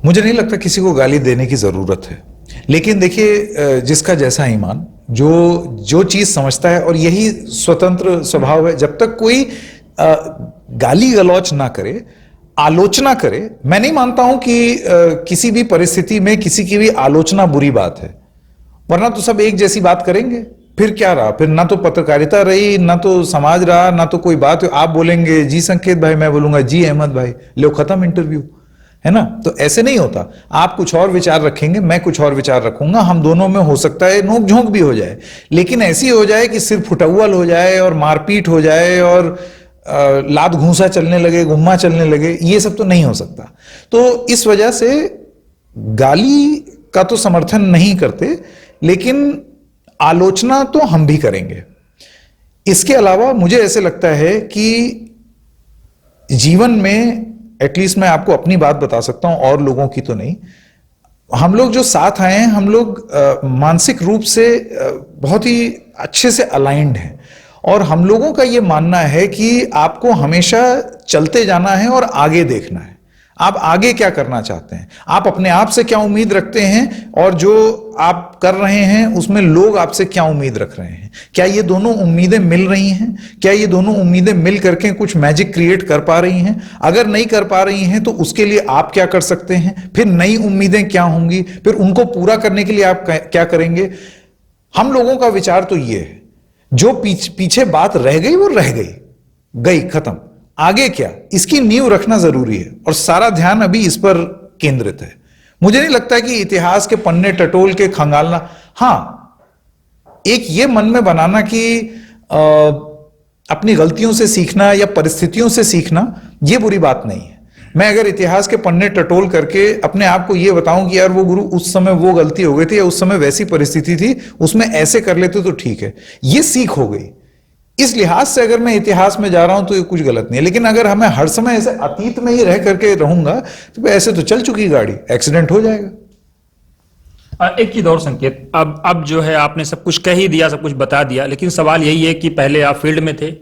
मुझे नहीं लगता किसी को गाली देने की जरूरत है, लेकिन देखिए जिसका जैसा ईमान, जो जो चीज समझता है, और यही स्वतंत्र स्वभाव है। जब तक कोई गाली गलौच ना करे, आलोचना करे। मैं नहीं मानता हूं कि किसी भी परिस्थिति में किसी की भी आलोचना बुरी बात है, वरना तो सब एक जैसी बात करेंगे। फिर क्या रहा? फिर ना तो पत्रकारिता रही, ना तो समाज रहा, ना तो कोई बात। आप बोलेंगे जी संकेत भाई, मैं बोलूंगा जी अहमद भाई, लो खत्म इंटरव्यू, है ना? तो ऐसे नहीं होता। आप कुछ और विचार रखेंगे, मैं कुछ और विचार रखूंगा, हम दोनों में हो सकता है नोक झोंक भी हो जाए, लेकिन ऐसी हो जाए कि सिर्फ फुटअव्वल हो जाए और मारपीट हो जाए और लात घूंसा चलने लगे, गुम्मा चलने लगे, ये सब तो नहीं हो सकता। तो इस वजह से गाली का तो समर्थन नहीं करते, लेकिन आलोचना तो हम भी करेंगे। इसके अलावा मुझे ऐसे लगता है कि जीवन में, एटलीस्ट मैं आपको अपनी बात बता सकता हूं, और लोगों की तो नहीं, हम लोग जो साथ आए हैं, हम लोग मानसिक रूप से बहुत ही अच्छे से अलाइंड हैं। और हम लोगों का ये मानना है कि आपको हमेशा चलते जाना है और आगे देखना है। आप आगे क्या करना चाहते हैं, आप अपने आप से क्या उम्मीद रखते हैं, और जो आप कर रहे हैं उसमें लोग आपसे क्या उम्मीद रख रहे हैं। क्या ये दोनों उम्मीदें मिल रही हैं? क्या ये दोनों उम्मीदें मिल करके कुछ मैजिक क्रिएट कर पा रही हैं? अगर नहीं कर पा रही हैं तो उसके लिए आप क्या कर सकते हैं? फिर नई उम्मीदें क्या होंगी? फिर उनको पूरा करने के लिए आप क्या करेंगे? हम लोगों का विचार तो ये है, जो पीछे बात रह गई वो रह गई, गई, खत्म। आगे क्या, इसकी नींव रखना जरूरी है, और सारा ध्यान अभी इस पर केंद्रित है। मुझे नहीं लगता कि इतिहास के पन्ने टटोल के खंगालना, हां, एक ये मन में बनाना कि अपनी गलतियों से सीखना या परिस्थितियों से सीखना, ये बुरी बात नहीं है। मैं अगर इतिहास के पन्ने टटोल करके अपने आप को ये बताऊं कि यार वो गुरु उस समय वो गलती हो गई थी, या उस समय वैसी परिस्थिति थी, उसमें ऐसे कर लेते तो ठीक है, ये सीख हो गई। इस लिहाज से अगर मैं इतिहास में जा रहा हूं तो ये कुछ गलत नहीं है। लेकिन अगर हमें हर समय ऐसे अतीत में ही रह करके रहूंगा तो ऐसे तो चल चुकी गाड़ी, एक्सीडेंट हो जाएगा। एक चीज और संकेत, अब जो है आपने सब कुछ कह ही दिया, सब कुछ बता दिया, लेकिन सवाल यही है कि पहले आप फील्ड में थे,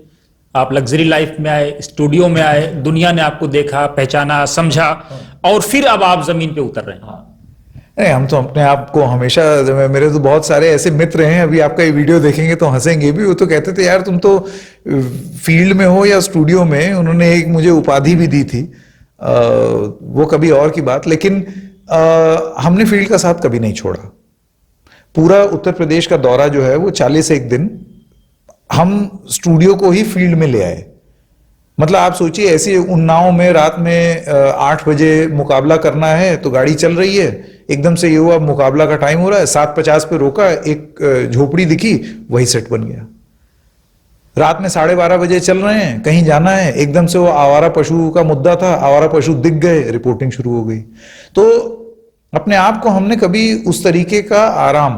आप लग्जरी लाइफ में आए, स्टूडियो में आए, दुनिया ने आपको देखा, पहचाना, समझा, और फिर अब आप जमीन पे उतर रहे हैं। नहीं, हम तो अपने आप को हमेशा, मेरे तो बहुत सारे ऐसे मित्र हैं, अभी आपका ये वीडियो देखेंगे तो हंसेंगे भी, वो तो कहते थे यार तुम तो फील्ड में हो या स्टूडियो में। उन्होंने एक मुझे उपाधि भी दी थी, वो कभी और की बात, लेकिन हमने फील्ड का साथ कभी नहीं छोड़ा। पूरा उत्तर प्रदेश का दौरा जो है वो 40 दिन हम स्टूडियो को ही फील्ड में ले आए। मतलब आप सोचिए, ऐसी उन्नाव में रात में 8 बजे मुकाबला करना है तो गाड़ी चल रही है, एकदम से ये हुआ मुकाबला का टाइम हो रहा है, 7:50 पे रोका, एक झोपड़ी दिखी, वही सेट बन गया। रात में 12:30 बजे चल रहे हैं, कहीं जाना है, एकदम से वो आवारा पशु का मुद्दा था, आवारा पशु दिख गए, रिपोर्टिंग शुरू हो गई। तो अपने आप को हमने कभी उस तरीके का आराम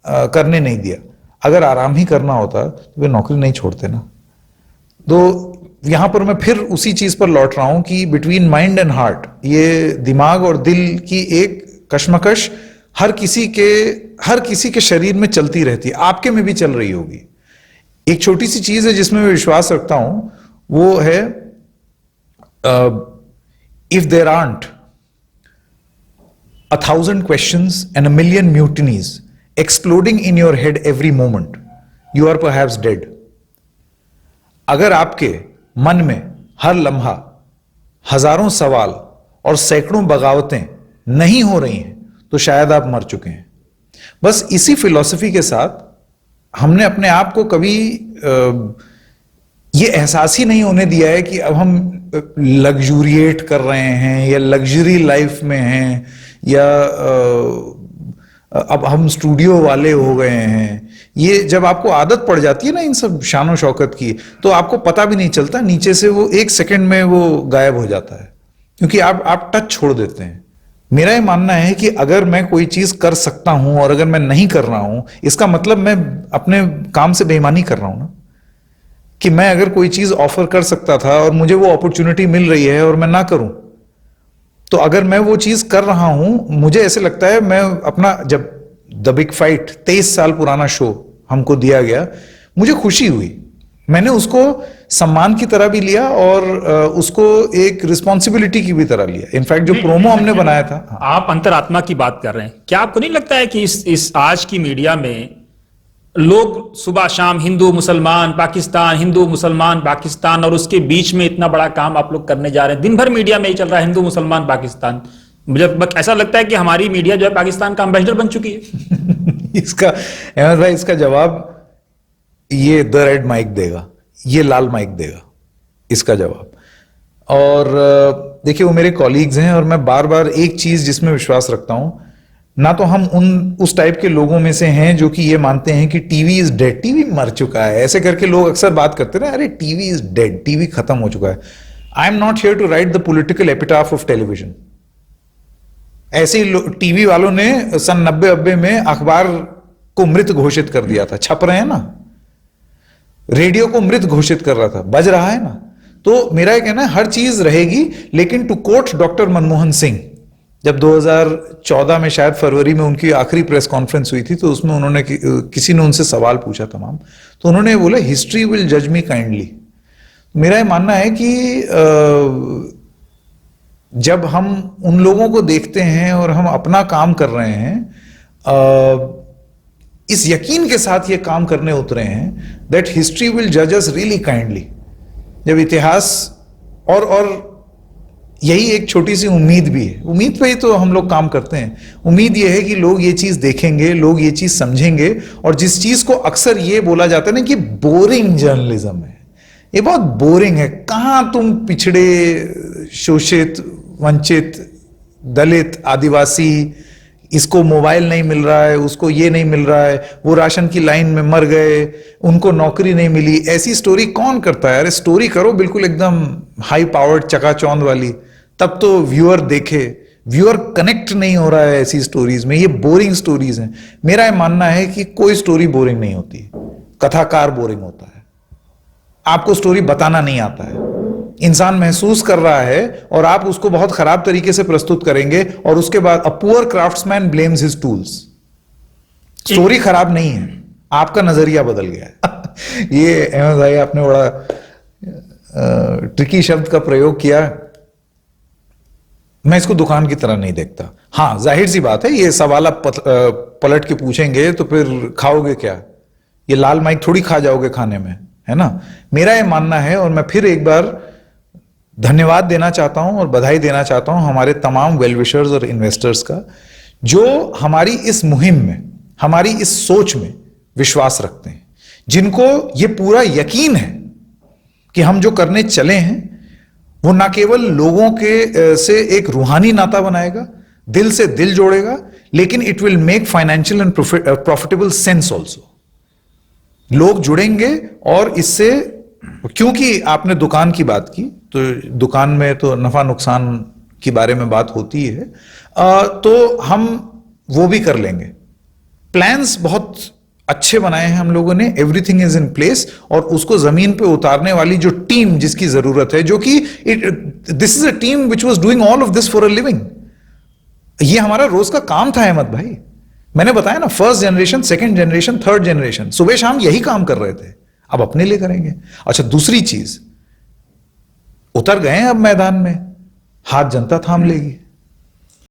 करने नहीं दिया। अगर आराम ही करना होता तो वे नौकरी नहीं छोड़ते ना। तो यहां पर मैं फिर उसी चीज पर लौट रहा हूं कि बिटवीन माइंड एंड हार्ट, ये दिमाग और दिल की एक कश्मकश हर किसी के शरीर में चलती रहती है, आपके में भी चल रही होगी। एक छोटी सी चीज है जिसमें मैं विश्वास रखता हूं, वो है if there aren't 1,000 questions and 1,000,000 mutinies exploding in your head every moment, you are perhaps dead. अगर आपके मन में हर लम्हा हजारों सवाल और सैकड़ों बगावतें नहीं हो रही हैं तो शायद आप मर चुके हैं। बस इसी फिलॉसफी के साथ हमने अपने आप को कभी ये एहसास ही नहीं होने दिया है कि अब हम लग्जूरिएट कर रहे हैं या लग्जरी लाइफ में हैं, या अब हम स्टूडियो वाले हो गए हैं। ये जब आपको आदत पड़ जाती है ना इन सब शानो शौकत की, तो आपको पता भी नहीं चलता, नीचे से वो 1 सेकंड में वो गायब हो जाता है, क्योंकि आप टच छोड़ देते हैं। मेरा ये मानना है कि अगर मैं कोई चीज कर सकता हूं और अगर मैं नहीं कर रहा हूं, इसका मतलब मैं अपने काम से बेईमानी कर रहा हूं ना। कि मैं अगर कोई चीज ऑफर कर सकता था और मुझे वो अपॉर्चुनिटी मिल रही है और मैं ना करूं, तो अगर मैं वो चीज कर रहा हूं, मुझे ऐसे लगता है मैं अपना, जब द बिग फाइट 23 साल पुराना शो हमको दिया गया, मुझे खुशी हुई। मैंने उसको सम्मान की तरह भी लिया और उसको एक रिस्पॉन्सिबिलिटी की भी तरह लिया। इनफैक्ट जो प्रोमो हमने बनाया था, हाँ। आप अंतरात्मा की बात कर रहे हैं, क्या आपको नहीं लगता है कि इस आज की मीडिया में लोग सुबह शाम हिंदू मुसलमान पाकिस्तान, हिंदू मुसलमान पाकिस्तान, और उसके बीच में इतना बड़ा काम आप लोग करने जा रहे हैं? दिन भर मीडिया में ही चल रहा है हिंदू मुसलमान पाकिस्तान। मुझे ऐसा लगता है कि हमारी मीडिया जो है पाकिस्तान का एम्बेसडर बन चुकी है। इसका अहमद भाई, इसका जवाब ये द रेड माइक देगा, ये लाल माइक देगा इसका जवाब। और देखिए, वो मेरे कॉलीग्स हैं और मैं बार बार एक चीज जिसमें विश्वास रखता हूं, ना तो हम उस टाइप के लोगों में से हैं जो कि ये मानते हैं कि टीवी इज डेड, टीवी मर चुका है, ऐसे करके लोग अक्सर बात करते हैं, अरे टीवी इज डेड, टीवी खत्म हो चुका है। I am not here to write the political epitaph of television. ऐसे ही टीवी वालों ने सन 90 में अखबार को मृत घोषित कर दिया था, छप रहे हैं ना, रेडियो को मृत घोषित कर रहा था, बज रहा है ना। तो मेरा ये कहना है हर चीज रहेगी, लेकिन to quote doctor Manmohan Singh, जब 2014 में शायद फरवरी में उनकी आखिरी प्रेस कॉन्फ्रेंस हुई थी, तो उसमें उन्होंने किसी ने उनसे सवाल पूछा तमाम, तो उन्होंने बोला हिस्ट्री विल जज मी काइंडली। मेरा ये मानना है कि जब हम उन लोगों को देखते हैं और हम अपना काम कर रहे हैं, इस यकीन के साथ ये काम करने उतरे हैं दैट हिस्ट्री विल जज अस रियली काइंडली, जब इतिहास और यही एक छोटी सी उम्मीद भी है, उम्मीद पे ही तो हम लोग काम करते हैं। उम्मीद ये है कि लोग ये चीज देखेंगे, लोग ये चीज समझेंगे, और जिस चीज को अक्सर ये बोला जाता है ना कि बोरिंग जर्नलिज्म है, ये बहुत बोरिंग है, कहां तुम पिछड़े, शोषित, वंचित, दलित, आदिवासी, इसको मोबाइल नहीं मिल रहा है, उसको ये नहीं मिल रहा है, वो राशन की लाइन में मर गए, उनको नौकरी नहीं मिली, ऐसी स्टोरी कौन करता है? अरे स्टोरी करो बिल्कुल एकदम हाई पावर्ड चकाचौंध वाली, तब तो व्यूअर देखे। व्यूअर कनेक्ट नहीं हो रहा है ऐसी स्टोरीज में, ये बोरिंग स्टोरीज हैं। मेरा ये मानना है कि कोई स्टोरी बोरिंग नहीं होती, कथाकार बोरिंग होता है, आपको स्टोरी बताना नहीं आता है, इंसान महसूस कर रहा है और आप उसको बहुत खराब तरीके से प्रस्तुत करेंगे, और उसके बाद a poor craftsman blames his tools. Story खराब नहीं है, आपका नजरिया बदल गया है। ये अहमद भाई आपने बड़ा ट्रिकी शब्द का प्रयोग किया, मैं इसको दुकान की तरह नहीं देखता। हाँ, जाहिर सी बात है, ये सवाल आप पलट के पूछेंगे तो फिर खाओगे क्या? ये लाल माइक थोड़ी खा जाओगे खाने में, है ना। मेरा ये मानना है, और मैं फिर एक बार धन्यवाद देना चाहता हूं और बधाई देना चाहता हूं हमारे तमाम वेल विशर्स और इन्वेस्टर्स का, जो हमारी इस मुहिम में, हमारी इस सोच में विश्वास रखते हैं, जिनको ये पूरा यकीन है कि हम जो करने चले हैं वो ना केवल लोगों के से एक रूहानी नाता बनाएगा, दिल से दिल जोड़ेगा, लेकिन it will make financial and profitable sense also. लोग जुड़ेंगे, और इससे, क्योंकि आपने दुकान की बात की, तो दुकान में तो नफा नुकसान के बारे में बात होती है, तो हम वो भी कर लेंगे। प्लान्स बहुत अच्छे बनाए हैं हम लोगों ने, एवरीथिंग इज इन प्लेस, और उसको जमीन पे उतारने वाली जो टीम जिसकी जरूरत है, जो कि this is a team which was doing all of this for a living. ये हमारा रोज का काम था अहमद भाई, मैंने बताया ना, first generation, second generation, third generation, सुबह शाम यही काम कर रहे थे, अब अपने लिए करेंगे। अच्छा, दूसरी चीज, उतर गए अब मैदान में, हाथ जनता थाम लेगी।